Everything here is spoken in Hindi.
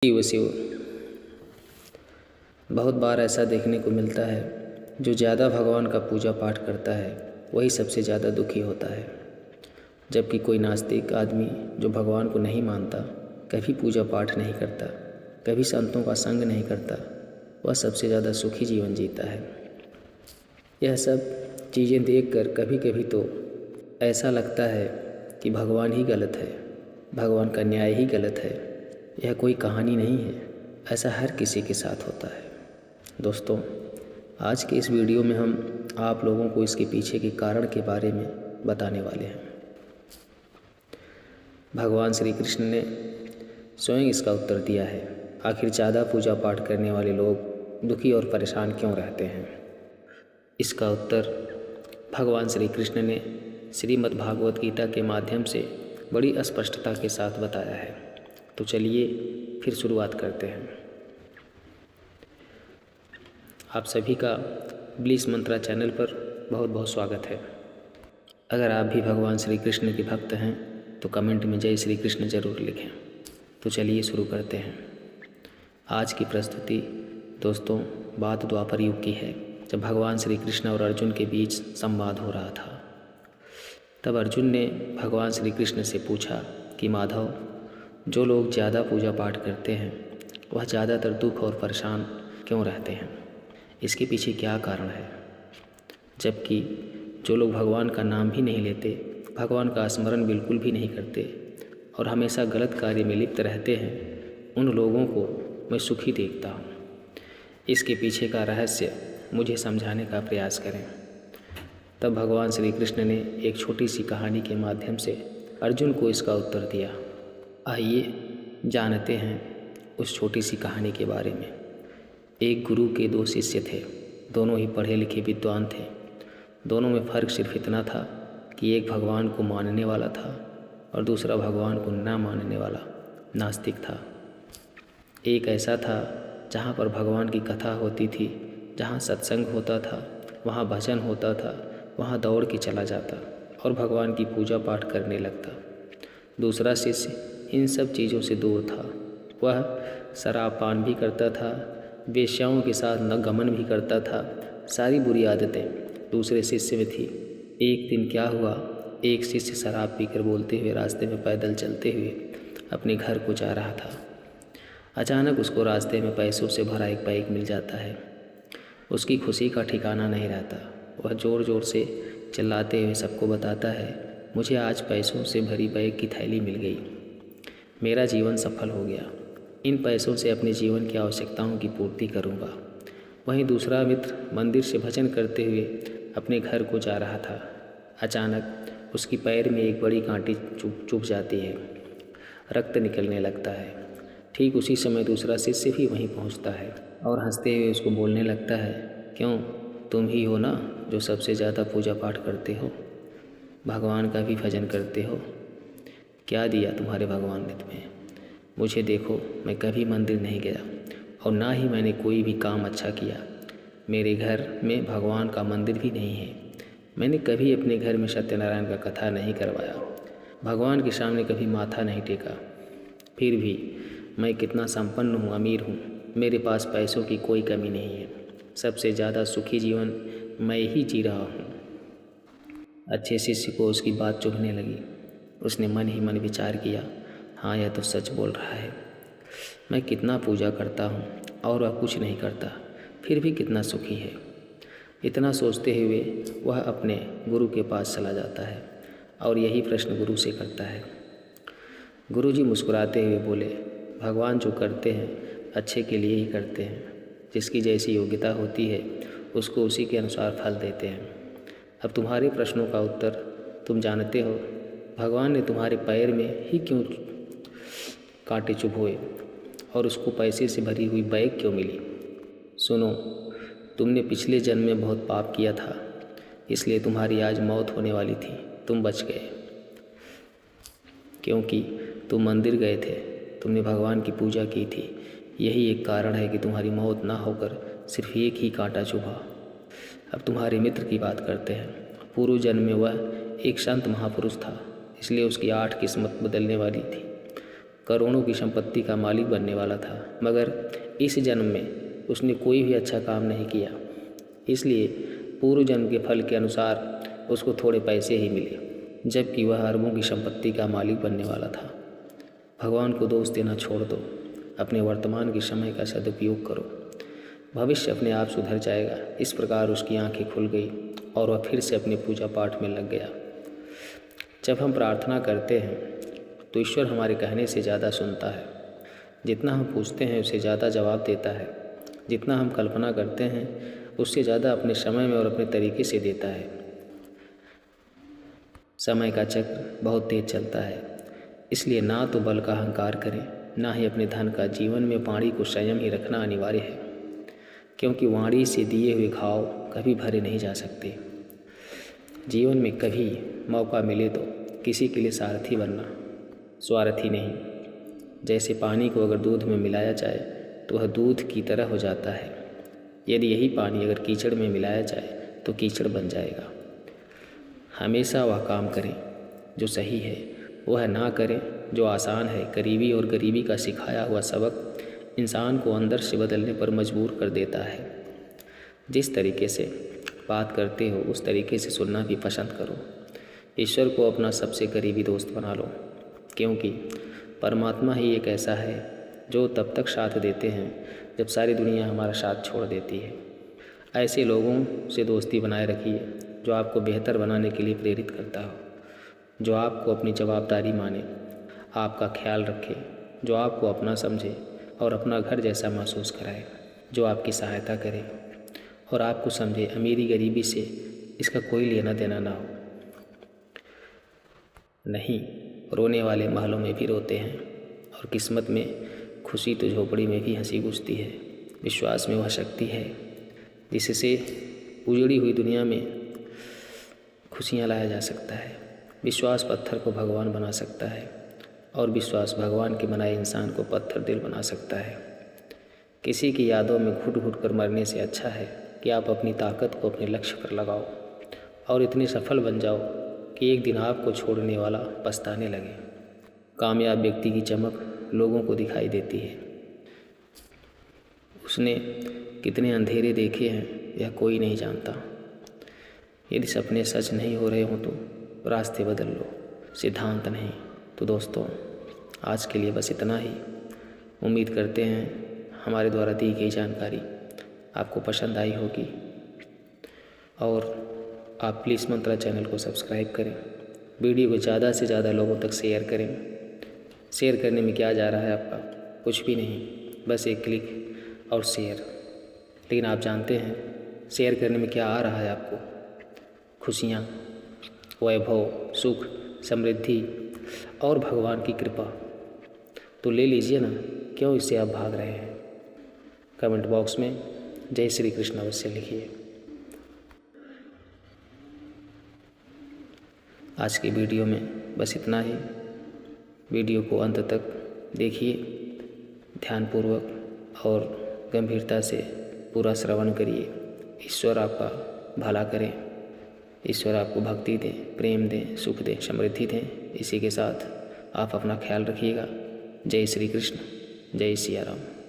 शिव शिव। बहुत बार ऐसा देखने को मिलता है, जो ज़्यादा भगवान का पूजा पाठ करता है वही सबसे ज़्यादा दुखी होता है। जबकि कोई नास्तिक आदमी जो भगवान को नहीं मानता, कभी पूजा पाठ नहीं करता, कभी संतों का संग नहीं करता, वह सबसे ज़्यादा सुखी जीवन जीता है। यह सब चीज़ें देखकर कभी कभी तो ऐसा लगता है कि भगवान ही गलत है, भगवान का न्याय ही गलत है। यह कोई कहानी नहीं है, ऐसा हर किसी के साथ होता है। दोस्तों, आज के इस वीडियो में हम आप लोगों को इसके पीछे के कारण के बारे में बताने वाले हैं। भगवान श्री कृष्ण ने स्वयं इसका उत्तर दिया है। आखिर ज़्यादा पूजा पाठ करने वाले लोग दुखी और परेशान क्यों रहते हैं? इसका उत्तर भगवान श्री कृष्ण ने श्रीमद् भागवत गीता के माध्यम से बड़ी स्पष्टता के साथ बताया है। तो चलिए फिर शुरुआत करते हैं। आप सभी का ब्लिस मंत्रा चैनल पर बहुत बहुत स्वागत है। अगर आप भी भगवान श्री कृष्ण के भक्त हैं तो कमेंट में जय श्री कृष्ण ज़रूर लिखें। तो चलिए शुरू करते हैं। आज की प्रस्तुति दोस्तों बात द्वापर युग की है, जब भगवान श्री कृष्ण और अर्जुन के बीच संवाद हो रहा था। तब अर्जुन ने भगवान श्री कृष्ण से पूछा कि माधव, जो लोग ज़्यादा पूजा पाठ करते हैं वह ज़्यादातर दुख और परेशान क्यों रहते हैं? इसके पीछे क्या कारण है? जबकि जो लोग भगवान का नाम भी नहीं लेते, भगवान का स्मरण बिल्कुल भी नहीं करते और हमेशा गलत कार्य में लिप्त रहते हैं, उन लोगों को मैं सुखी देखता हूँ। इसके पीछे का रहस्य मुझे समझाने का प्रयास करें। तब भगवान श्री कृष्ण ने एक छोटी सी कहानी के माध्यम से अर्जुन को इसका उत्तर दिया। आइए जानते हैं उस छोटी सी कहानी के बारे में। एक गुरु के दो शिष्य थे, दोनों ही पढ़े लिखे विद्वान थे। दोनों में फ़र्क सिर्फ इतना था कि एक भगवान को मानने वाला था और दूसरा भगवान को ना मानने वाला नास्तिक था। एक ऐसा था जहाँ पर भगवान की कथा होती थी, जहाँ सत्संग होता था, वहाँ भजन होता था, वहाँ दौड़ के चला जाता और भगवान की पूजा पाठ करने लगता। दूसरा शिष्य इन सब चीज़ों से दूर था। वह शराब पान भी करता था, वेश्याओं के साथ नगमन भी करता था। सारी बुरी आदतें दूसरे शिष्य में थी। एक दिन क्या हुआ, एक शिष्य शराब पीकर बोलते हुए रास्ते में पैदल चलते हुए अपने घर को जा रहा था। अचानक उसको रास्ते में पैसों से भरा एक बैग मिल जाता है। उसकी खुशी का ठिकाना नहीं रहता। वह ज़ोर ज़ोर से चिल्लाते हुए सबको बताता है, मुझे आज पैसों से भरी बैग की थैली मिल गई, मेरा जीवन सफल हो गया। इन पैसों से अपने जीवन की आवश्यकताओं की पूर्ति करूँगा। वहीं दूसरा मित्र मंदिर से भजन करते हुए अपने घर को जा रहा था। अचानक उसकी पैर में एक बड़ी कांटी चुभ जाती है, रक्त निकलने लगता है। ठीक उसी समय दूसरा शिष्य भी वहीं पहुंचता है और हंसते हुए उसको बोलने लगता है, क्यों, तुम ही हो ना जो सबसे ज़्यादा पूजा पाठ करते हो, भगवान का भी भजन करते हो। क्या दिया तुम्हारे भगवान ने तुम्हें? मुझे देखो, मैं कभी मंदिर नहीं गया और ना ही मैंने कोई भी काम अच्छा किया। मेरे घर में भगवान का मंदिर भी नहीं है। मैंने कभी अपने घर में सत्यनारायण का कथा नहीं करवाया, भगवान के सामने कभी माथा नहीं टेका। फिर भी मैं कितना संपन्न हूँ, अमीर हूँ, मेरे पास पैसों की कोई कमी नहीं है। सबसे ज़्यादा सुखी जीवन मैं ही जी रहा हूँ। अच्छे शिष्य को उसकी बात चुभने लगी। उसने मन ही मन विचार किया, हाँ यह तो सच बोल रहा है। मैं कितना पूजा करता हूँ और वह कुछ नहीं करता, फिर भी कितना सुखी है। इतना सोचते हुए वह अपने गुरु के पास चला जाता है और यही प्रश्न गुरु से करता है। गुरुजी मुस्कुराते हुए बोले, भगवान जो करते हैं अच्छे के लिए ही करते हैं। जिसकी जैसी योग्यता होती है उसको उसी के अनुसार फल देते हैं। अब तुम्हारे प्रश्नों का उत्तर तुम जानते हो। भगवान ने तुम्हारे पैर में ही क्यों कांटे चुभोए और उसको पैसे से भरी हुई बैग क्यों मिली? सुनो, तुमने पिछले जन्म में बहुत पाप किया था, इसलिए तुम्हारी आज मौत होने वाली थी। तुम बच गए क्योंकि तुम मंदिर गए थे, तुमने भगवान की पूजा की थी। यही एक कारण है कि तुम्हारी मौत ना होकर सिर्फ एक ही कांटा चुभा। अब तुम्हारे मित्र की बात करते हैं। पूर्व जन्म में वह एक संत महापुरुष था, इसलिए उसकी 8 किस्मत बदलने वाली थी। करोड़ों की संपत्ति का मालिक बनने वाला था, मगर इस जन्म में उसने कोई भी अच्छा काम नहीं किया, इसलिए पूर्व जन्म के फल के अनुसार उसको थोड़े पैसे ही मिले, जबकि वह अरबों की संपत्ति का मालिक बनने वाला था। भगवान को दोष देना छोड़ दो, अपने वर्तमान के समय का सदुपयोग करो, भविष्य अपने आप सुधर जाएगा। इस प्रकार उसकी आंखें खुल गई और वह फिर से अपने पूजा पाठ में लग गया। जब हम प्रार्थना करते हैं तो ईश्वर हमारे कहने से ज़्यादा सुनता है। जितना हम पूछते हैं उससे ज़्यादा जवाब देता है। जितना हम कल्पना करते हैं उससे ज़्यादा अपने समय में और अपने तरीके से देता है। समय का चक्र बहुत तेज चलता है, इसलिए ना तो बल का अहंकार करें, ना ही अपने धन का। जीवन में वाणी को संयम ही रखना अनिवार्य है, क्योंकि वाणी से दिए हुए घाव कभी भरे नहीं जा सकते। जीवन में कभी मौका मिले तो किसी के लिए सारथी बनना, स्वार्थी नहीं। जैसे पानी को अगर दूध में मिलाया जाए तो वह दूध की तरह हो जाता है, यदि यही पानी अगर कीचड़ में मिलाया जाए तो कीचड़ बन जाएगा। हमेशा वह काम करें जो सही है, वह ना करें जो आसान है। करीबी और गरीबी का सिखाया हुआ सबक इंसान को अंदर से बदलने पर मजबूर कर देता है। जिस तरीके से बात करते हो उस तरीके से सुनना भी पसंद करो। ईश्वर को अपना सबसे करीबी दोस्त बना लो, क्योंकि परमात्मा ही एक ऐसा है जो तब तक साथ देते हैं जब सारी दुनिया हमारा साथ छोड़ देती है। ऐसे लोगों से दोस्ती बनाए रखिए जो आपको बेहतर बनाने के लिए प्रेरित करता हो, जो आपको अपनी जवाबदारी माने, आपका ख्याल रखे, जो आपको अपना समझे और अपना घर जैसा महसूस कराए, जो आपकी सहायता करे और आपको समझे। अमीरी गरीबी से इसका कोई लेना देना ना हो। नहीं, रोने वाले महलों में भी रोते हैं और किस्मत में खुशी तो झोपड़ी में भी हंसी गूंजती है। विश्वास में वह शक्ति है जिससे उजड़ी हुई दुनिया में खुशियाँ लाया जा सकता है। विश्वास पत्थर को भगवान बना सकता है और विश्वास भगवान के बनाए इंसान को पत्थर दिल बना सकता है। किसी की यादों में घुट घुट कर मरने से अच्छा है कि आप अपनी ताकत को अपने लक्ष्य पर लगाओ और इतने सफल बन जाओ कि एक दिन आपको छोड़ने वाला पछताने लगे। कामयाब व्यक्ति की चमक लोगों को दिखाई देती है। उसने कितने अंधेरे देखे हैं यह कोई नहीं जानता। यदि सपने सच नहीं हो रहे हों तो रास्ते बदल लो, सिद्धांत नहीं। तो दोस्तों, आज के लिए बस इतना ही। उम्मीद करते हैं हमारे द्वारा दी गई जानकारी आपको पसंद आई होगी और आप प्लीज़ मंत्रा चैनल को सब्सक्राइब करें। वीडियो को ज़्यादा से ज़्यादा लोगों तक शेयर करें। शेयर करने में क्या जा रहा है आपका? कुछ भी नहीं, बस एक क्लिक और शेयर। लेकिन आप जानते हैं शेयर करने में क्या आ रहा है आपको? खुशियाँ, वैभव, सुख, समृद्धि और भगवान की कृपा। तो ले लीजिए ना, क्यों इससे आप भाग रहे हैं? कमेंट बॉक्स में जय श्री कृष्ण अवश्य लिखिए। आज की वीडियो में बस इतना ही। वीडियो को अंत तक देखिए, ध्यानपूर्वक और गंभीरता से पूरा श्रवण करिए। ईश्वर आपका भला करें, ईश्वर आपको भक्ति दें, प्रेम दें, सुख दें, समृद्धि दें। इसी के साथ आप अपना ख्याल रखिएगा। जय श्री कृष्ण, जय सिया राम।